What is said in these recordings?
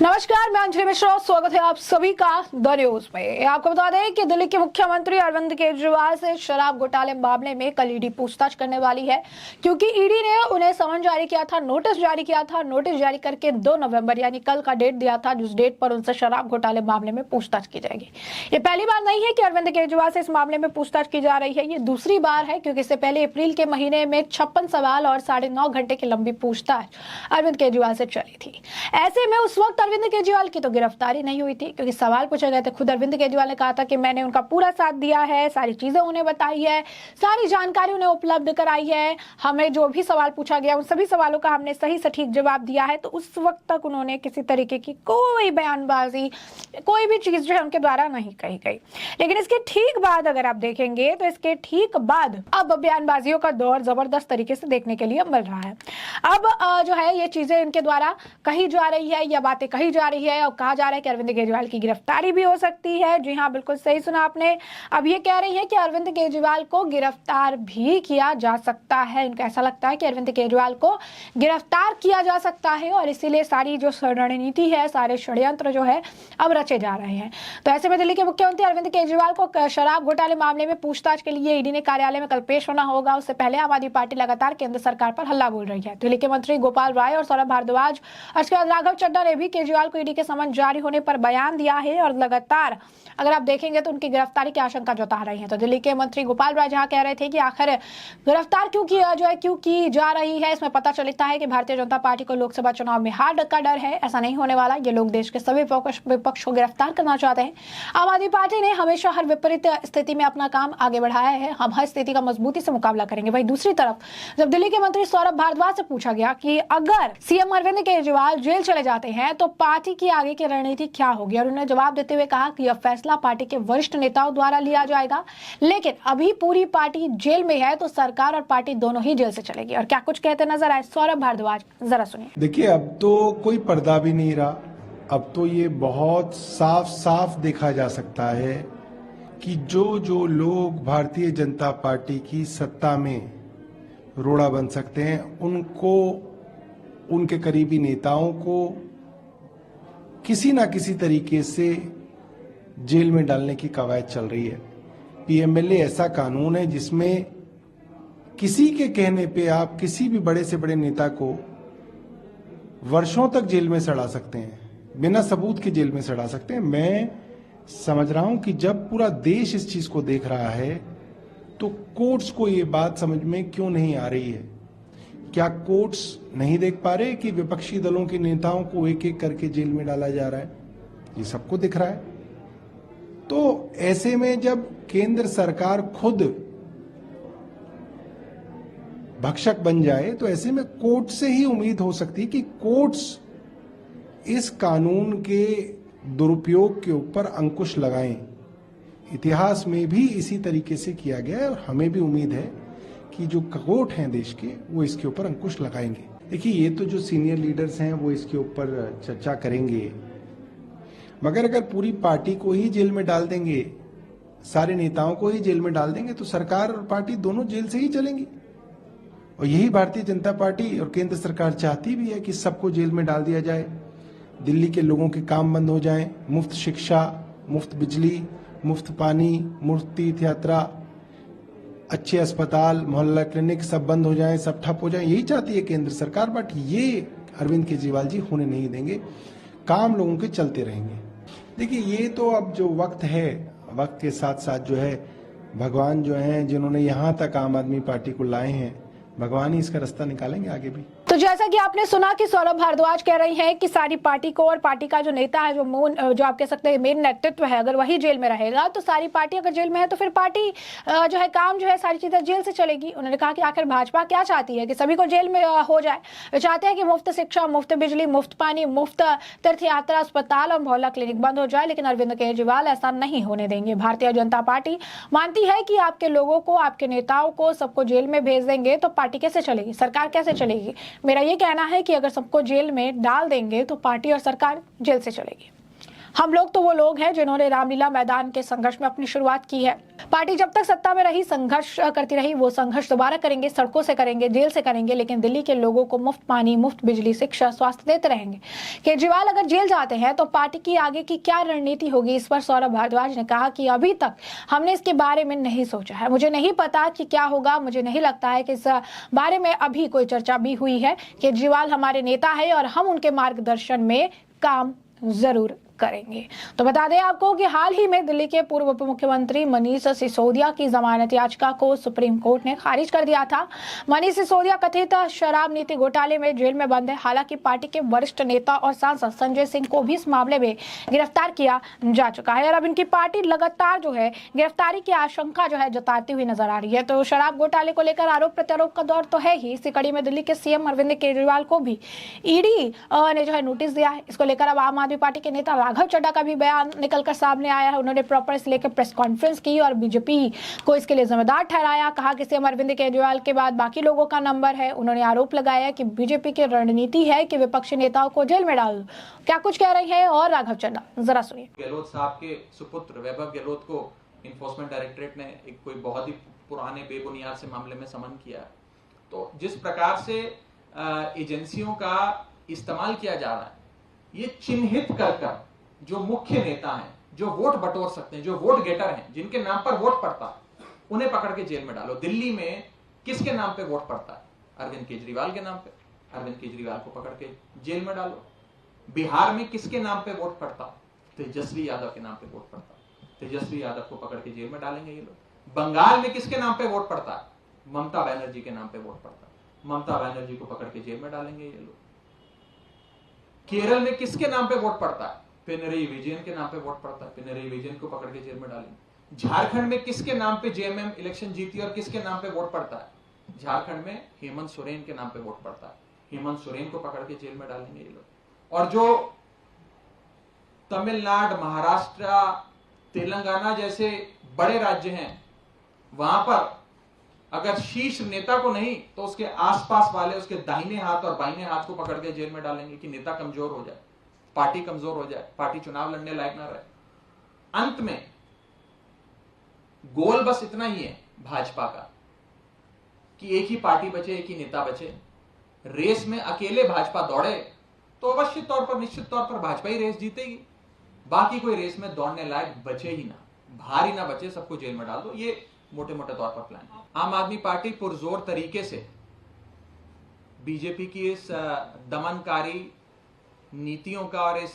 नमस्कार, मैं अंजलि मिश्रा। स्वागत है आप सभी का द न्यूज में। आपको बता दें कि दिल्ली के मुख्यमंत्री अरविंद केजरीवाल से शराब घोटाले मामले में कल ईडी पूछताछ करने वाली है, क्योंकि ईडी ने उन्हें समन जारी किया था, नोटिस जारी किया था। नोटिस जारी करके 2 नवंबर यानी कल का डेट दिया था, जिस डेट पर उनसे शराब घोटाले मामले में पूछताछ की जाएगी। ये पहली बार नहीं है कि अरविंद केजरीवाल से इस मामले में पूछताछ की जा रही है, ये दूसरी बार है, क्योंकि इससे पहले अप्रैल के महीने में 56 सवाल और 9.5 घंटे की लंबी पूछताछ अरविंद केजरीवाल से चली थी। ऐसे में उस वक्त अरविंद केजरीवाल की तो गिरफ्तारी नहीं हुई थी, क्योंकि सवाल पूछे गए थे। खुद अरविंद केजरीवाल ने कहा था कि मैंने उनका पूरा साथ दिया है, सारी चीजें उन्हें बताई है, सारी जानकारी उन्हें उपलब्ध कराई है, हमें जो भी सवाल पूछा गया उन सभी सवालों का हमने सही सटीक जवाब दिया है। तो उस वक्त तक उन्होंने किसी तरीके की कोई बयानबाजी, कोई भी चीज जो है उनके द्वारा नहीं कही गई। लेकिन इसके ठीक बाद अगर आप देखेंगे तो इसके ठीक बाद अब बयानबाजियों का दौर जबरदस्त तरीके से देखने के लिए मिल रहा है। अब जो है ये चीजें इनके द्वारा कही जा रही है या बातें कही जा रही है और कहा जा रहा है कि अरविंद केजरीवाल की गिरफ्तारी भी हो सकती है। जी हाँ, बिल्कुल सही सुना आपने। अब ये कह रही है कि अरविंद केजरीवाल को गिरफ्तार भी किया जा सकता है। इनको ऐसा लगता है कि अरविंद केजरीवाल को गिरफ्तार किया जा सकता है और इसीलिए सारी जो रणनीति है, सारे षड्यंत्र जो है अब रचे जा रहे हैं। तो ऐसे में दिल्ली के मुख्यमंत्री अरविंद केजरीवाल को शराब घोटाले मामले में पूछताछ के लिए ईडी ने कार्यालय में कल पेश होना होगा। उससे पहले आम आदमी पार्टी लगातार केंद्र सरकार पर हल्ला बोल रही है। दिल्ली के मंत्री गोपाल राय और सौरभ भारद्वाज, उसके बाद राघव चड्ढा ने भी केजरीवाल को ईडी के समन जारी होने पर बयान दिया है और लगातार अगर आप देखेंगे तो उनकी गिरफ्तारी की आशंका जता रही है। तो दिल्ली के मंत्री गोपाल राय जहां कह रहे थे कि आखिर गिरफ्तार क्यों की जा रही है, इसमें पता चलता है कि भारतीय जनता पार्टी को लोकसभा चुनाव में हार का डर है। ऐसा नहीं होने वाला, ये लोग देश के सभी विपक्ष को गिरफ्तार करना चाहते हैं। आम आदमी पार्टी ने हमेशा हर विपरीत स्थिति में अपना काम आगे बढ़ाया है। हम हर स्थिति का मजबूती से मुकाबला करेंगे। वहीं दूसरी तरफ जब दिल्ली के मंत्री सौरभ भारद्वाज से पूछा गया कि अगर सीएम अरविंद केजरीवाल जेल चले जाते हैं तो पार्टी की आगे की रणनीति क्या होगी, और उन्होंने जवाब देते हुए कहा कि यह फैसला पार्टी के वरिष्ठ नेताओं द्वारा लिया जाएगा, लेकिन अभी पूरी पार्टी जेल में है तो सरकार और पार्टी दोनों ही जेल से चलेगी। और क्या कुछ कहते नजर आए सौरभ भारद्वाज, जरा सुनिए। देखिए, अब तो कोई पर्दा भी नहीं रहा। अब तो ये बहुत साफ साफ देखा जा सकता है कि जो लोग भारतीय जनता पार्टी की सत्ता में रोड़ा बन सकते हैं, उनको, उनके करीबी नेताओं को किसी ना किसी तरीके से जेल में डालने की कवायद चल रही है। पीएमएलए ऐसा कानून है जिसमें किसी के कहने पे आप किसी भी बड़े से बड़े नेता को वर्षों तक जेल में सड़ा सकते हैं, बिना सबूत के जेल में सड़ा सकते हैं। मैं समझ रहा हूं कि जब पूरा देश इस चीज को देख रहा है तो कोर्ट्स को ये बात समझ में क्यों नहीं आ रही है। क्या कोर्ट्स नहीं देख पा रहे कि विपक्षी दलों के नेताओं को एक एक करके जेल में डाला जा रहा है? ये सबको दिख रहा है। तो ऐसे में जब केंद्र सरकार खुद भक्षक बन जाए तो ऐसे में कोर्ट से ही उम्मीद हो सकती है कि कोर्ट्स इस कानून के दुरुपयोग के ऊपर अंकुश लगाएं। इतिहास में भी इसी तरीके से किया गया है और हमें भी उम्मीद है कि जो कोर्ट हैं देश के, वो इसके ऊपर अंकुश लगाएंगे। देखिए, ये तो जो सीनियर लीडर्स हैं वो इसके ऊपर चर्चा करेंगे, मगर अगर पूरी पार्टी को ही जेल में डाल देंगे, सारे नेताओं को ही जेल में डाल देंगे, तो सरकार और पार्टी दोनों जेल से ही चलेंगी। और यही भारतीय जनता पार्टी और केंद्र सरकार चाहती भी है कि सबको जेल में डाल दिया जाए, दिल्ली के लोगों के काम बंद हो जाएं, मुफ्त शिक्षा, मुफ्त बिजली, मुफ्त पानी, मुफ्त तीर्थ यात्रा, अच्छे अस्पताल, मोहल्ला क्लिनिक सब बंद हो जाएं, सब ठप हो जाएं। यही चाहती है केंद्र सरकार, बट ये अरविंद केजरीवाल जी होने नहीं देंगे। काम लोगों के चलते रहेंगे। देखिए, ये तो अब जो वक्त है, वक्त के साथ साथ जो है भगवान जो हैं जिन्होंने यहाँ तक आम आदमी पार्टी को लाए हैं, भगवान ही इसका रास्ता निकालेंगे आगे भी। तो जैसा कि आपने सुना कि सौरभ भारद्वाज कह रही हैं कि सारी पार्टी को, और पार्टी का जो नेता है, जो आप कह सकते हैं मेन नेतृत्व है, अगर वही जेल में रहेगा तो सारी पार्टी अगर जेल में है तो फिर पार्टी जो है काम जो है सारी चीजें जेल से चलेगी। उन्होंने कहा कि आखिर भाजपा क्या चाहती है कि सभी को जेल में हो जाए। वे चाहते हैं कि मुफ्त शिक्षा, मुफ्त बिजली, मुफ्त पानी, मुफ्त तीर्थ यात्रा, अस्पताल और मोहल्ला क्लिनिक बंद हो जाए, लेकिन अरविंद केजरीवाल ऐसा नहीं होने देंगे। भारतीय जनता पार्टी मानती है कि आपके लोगों को, आपके नेताओं को सबको जेल में भेज देंगे तो पार्टी कैसे चलेगी, सरकार कैसे चलेगी। मेरा ये कहना है कि अगर सबको जेल में डाल देंगे तो पार्टी और सरकार जेल से चलेगी। हम लोग तो वो लोग हैं जिन्होंने रामलीला मैदान के संघर्ष में अपनी शुरुआत की है। पार्टी जब तक सत्ता में रही संघर्ष करती रही, वो संघर्ष दोबारा करेंगे, सड़कों से करेंगे, जेल से करेंगे, लेकिन दिल्ली के लोगों को मुफ्त पानी, मुफ्त बिजली, शिक्षा, स्वास्थ्य देते रहेंगे। केजरीवाल अगर जेल जाते हैं तो पार्टी की आगे की क्या रणनीति होगी, इस पर सौरभ भारद्वाज ने कहा कि अभी तक हमने इसके बारे में नहीं सोचा है, मुझे नहीं पता कि क्या होगा, मुझे नहीं लगता है कि इस बारे में अभी कोई चर्चा भी हुई है। केजरीवाल हमारे नेता है और हम उनके मार्गदर्शन में काम जरूर करेंगे। तो बता दें आपको कि हाल ही में दिल्ली के पूर्व उप मुख्यमंत्री मनीष सिसोदिया की जमानत याचिका को सुप्रीम कोर्ट ने खारिज कर दिया था। मनीष सिसोदिया कथित शराब नीति घोटाले में जेल में बंद है। हालांकि पार्टी के वरिष्ठ नेता और सांसद संजय सिंह को भी इस मामले में गिरफ्तार किया जा चुका है और अब इनकी पार्टी लगातार जो है गिरफ्तारी की आशंका जो है जताती हुई नजर आ रही है। तो शराब घोटाले को लेकर आरोप प्रत्यारोप का दौर तो है ही। इसी कड़ी में दिल्ली के सीएम अरविंद केजरीवाल को भी ईडी ने जो है नोटिस दिया है। इसको लेकर अब आम आदमी पार्टी के नेता राघव चड्ढा का भी बयान निकलकर सामने आया है। उन्होंने प्रॉपर इस लेकर प्रेस कॉन्फ्रेंस की और बीजेपी को इसके लिए जिम्मेदार ठहराया। कहा कि सीएम अरविंद केजरीवाल के बाद बाकी लोगों का नंबर है। उन्होंने आरोप लगाया कि बीजेपी की रणनीति है कि विपक्षी नेताओं को जेल में डाल दो। क्या कुछ कह रही है और राघव चड्ढा, जरा सुनिए। गहलोत साहब के सुपुत्र वैभव गहलोत को इन्फोर्समेंट डायरेक्टरेट ने एक कोई बहुत ही पुराने बेबुनियाद से मामले में समन किया। तो जिस प्रकार से एजेंसियों का इस्तेमाल किया जा रहा है, ये चिन्हित कर जो मुख्य नेता हैं, जो वोट बटोर सकते हैं, जो वोट गेटर हैं, जिनके नाम पर वोट पड़ता है, उन्हें पकड़ के जेल में डालो। दिल्ली में किसके नाम पे वोट पड़ता है? अरविंद केजरीवाल के नाम पे। अरविंद केजरीवाल को पकड़ के जेल में डालो। बिहार में किसके नाम पे वोट पड़ता है? तेजस्वी यादव के नाम पे वोट पड़ता है। तेजस्वी यादव को पकड़ के जेल में डालेंगे ये लोग। बंगाल में किसके नाम पे वोट पड़ता है? ममता बनर्जी के नाम पे वोट पड़ता है। ममता बनर्जी को पकड़ के जेल में डालेंगे ये लोग। केरल में किसके नाम पे वोट पड़ता है? पिनरई विजयन के नाम पे वोट पड़ता है। पिनरई विजयन को पकड़ के जेल में डालेंगे। झारखंड में किसके नाम पे जेएमएम इलेक्शन जीती और किसके नाम पे वोट पड़ता है? झारखंड में हेमंत सोरेन के नाम पे वोट पड़ता है। हेमंत सोरेन को पकड़ के जेल में डालेंगे ये लोग। और जो तमिलनाडु, महाराष्ट्र, तेलंगाना जैसे बड़े राज्य हैं, वहां पर अगर शीर्ष नेता को नहीं तो उसके आसपास वाले, उसके दाहिने हाथ और बाइने हाथ को पकड़ के जेल में डालेंगे कि नेता कमजोर हो जाए, पार्टी कमजोर हो जाए, पार्टी चुनाव लड़ने लायक ना रहे। अंत में गोल बस इतना ही है भाजपा का कि एक ही पार्टी बचे, एक ही नेता बचे। रेस में अकेले भाजपा दौड़े तो अवश्य तौर पर, निश्चित तौर पर भाजपा ही रेस जीतेगी। बाकी कोई रेस में दौड़ने लायक बचे ही ना, भारी ना बचे, सबको जेल में डाल दो। ये मोटे मोटे तौर पर प्लान है। आम आदमी पार्टी पुरजोर तरीके से बीजेपी की इस दमनकारी नीतियों का और इस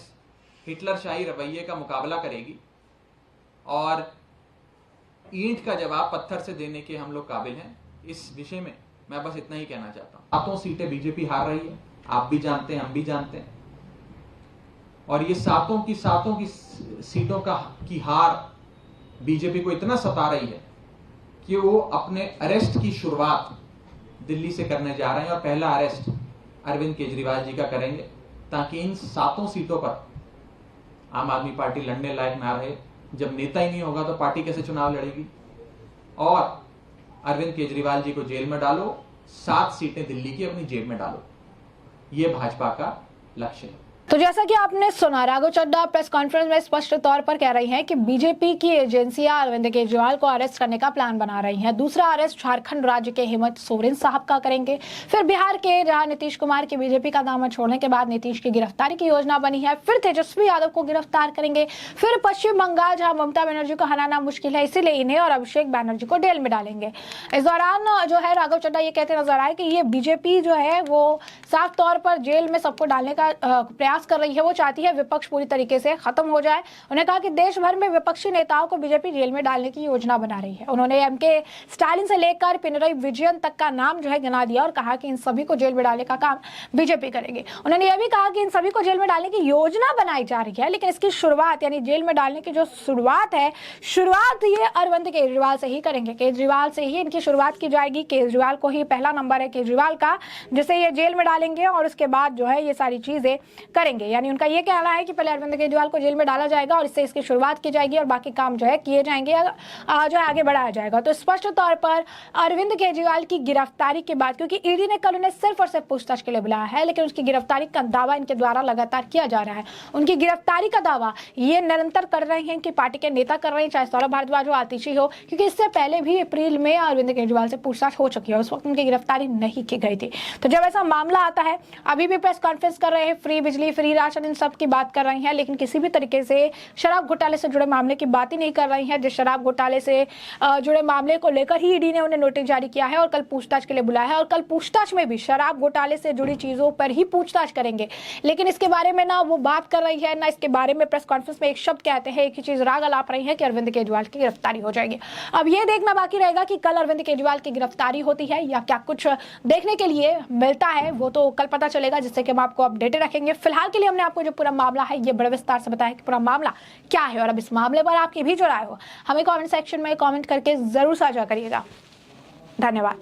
हिटलरशाही रवैये का मुकाबला करेगी और ईंट का जवाब पत्थर से देने के हम लोग काबिल हैं। इस विषय में मैं बस इतना ही कहना चाहता हूं। 7 सीटें बीजेपी हार रही है, आप भी जानते हैं, हम भी जानते हैं। और ये 7 की सीटों की हार बीजेपी को इतना सता रही है कि वो अपने अरेस्ट की शुरुआत दिल्ली से करने जा रहे हैं और पहला अरेस्ट अरविंद केजरीवाल जी का करेंगे, ताकि इन 7 सीटों पर आम आदमी पार्टी लड़ने लायक ना रहे। जब नेता ही नहीं होगा तो पार्टी कैसे चुनाव लड़ेगी? और अरविंद केजरीवाल जी को जेल में डालो, 7 सीटें दिल्ली की अपनी जेब में डालो, ये भाजपा का लक्ष्य है। तो जैसा कि आपने सुना, राघव चड्ढा प्रेस कॉन्फ्रेंस में स्पष्ट तौर पर कह रही हैं कि बीजेपी की एजेंसियां अरविंद केजरीवाल को अरेस्ट करने का प्लान बना रही हैं। दूसरा अरेस्ट झारखंड राज्य के हेमंत सोरेन साहब का करेंगे। फिर बिहार के जहां नीतीश कुमार की बीजेपी का दामन छोड़ने के बाद नीतीश की गिरफ्तारी की योजना बनी है। फिर तेजस्वी यादव को गिरफ्तार करेंगे। फिर पश्चिम बंगाल, जहां ममता बनर्जी को हराना मुश्किल है, इसीलिए इन्हें और अभिषेक बैनर्जी को जेल में डालेंगे। इस दौरान जो है राघव चड्ढा ये कहते नजर आए कि ये बीजेपी जो है वो साफ तौर पर जेल में सबको डालने का प्रयास कर रही है। वो चाहती है विपक्ष पूरी तरीके से खत्म हो जाए। उन्होंने कहा कि देश भर में विपक्षी नेताओं को बीजेपी जेल में डालने की योजना बना रही है। उन्होंने एमके स्टालिन से लेकर पिनरई विजयन तक का नाम जो है गिना दिया और कहा कि इन सभी को जेल में डालने का काम बीजेपी करेगी। उन्होंने यह भी कहा कि इन सभी को जेल में डालने की योजना बनाई जा रही है, लेकिन इसकी शुरुआत यानी जेल में डालने की जो शुरुआत है, शुरुआत ये अरविंद केजरीवाल से ही करेंगे। केजरीवाल से ही इनकी शुरुआत की जाएगी। केजरीवाल को ही पहला नंबर है केजरीवाल का, जिसे ये जेल में डालेंगे और उसके बाद जो है ये सारी चीजें करेंगे। करेंगे। यानी उनका ये कहना है कि पहले अरविंद केजरीवाल को जेल में डाला जाएगा और इससे इसकी शुरुआत की जाएगी और बाकी काम जो है किए जाएंगे, जो है आगे बढ़ाया जाएगा। तो स्पष्ट तौर पर अरविंद केजरीवाल की गिरफ्तारी के बाद, क्योंकि ईडी ने कल उन्हें सिर्फ और सिर्फ पूछताछ के लिए बुलाया है, लेकिन उसकी गिरफ्तारी का दावा इनके द्वारा लगातार किया जा रहा है। उनकी गिरफ्तारी का दावा ये निरंतर कर रहे हैं कि पार्टी के नेता कर रहे हैं, चाहे सौरभ भारद्वाज हो, आतिशी हो, क्योंकि इससे पहले भी अप्रैल में अरविंद केजरीवाल से पूछताछ हो चुकी है, उस वक्त उनकी गिरफ्तारी नहीं की गई थी। तो जब ऐसा मामला आता है, अभी भी प्रेस कॉन्फ्रेंस कर रहे हैं, फ्री बिजली, फ्री राशन, इन सब की बात कर रहे हैं, लेकिन किसी भी तरीके से शराब घोटाले से जुड़े मामले की बात ही नहीं कर रही है। जिस शराब घोटाले से जुड़े मामले को लेकर ही ईडी ने उन्हें नोटिस जारी किया है और कल पूछताछ के लिए बुलाया है, और कल पूछताछ में भी शराब घोटाले से जुड़ी चीजों पर ही पूछताछ करेंगे। लेकिन इसके बारे में ना वो बात कर रही है, ना इसके बारे में प्रेस कॉन्फ्रेंस में एक शब्द कहते हैं, एक ही चीज राग अलाप रही है कि अरविंद केजरीवाल की गिरफ्तारी हो जाएगी। अब ये देखना बाकी रहेगा कि कल अरविंद केजरीवाल की गिरफ्तारी होती है या क्या कुछ देखने के लिए मिलता है, वो तो कल पता चलेगा, जिससे कि हम आपको अपडेटेड रखेंगे। फिलहाल के लिए हमने आपको जो पूरा मामला है ये बड़े विस्तार से बताया कि पूरा मामला क्या है, और अब इस मामले पर आपकी भी जो राय हो हमें कमेंट सेक्शन में कमेंट करके जरूर साझा करिएगा। धन्यवाद।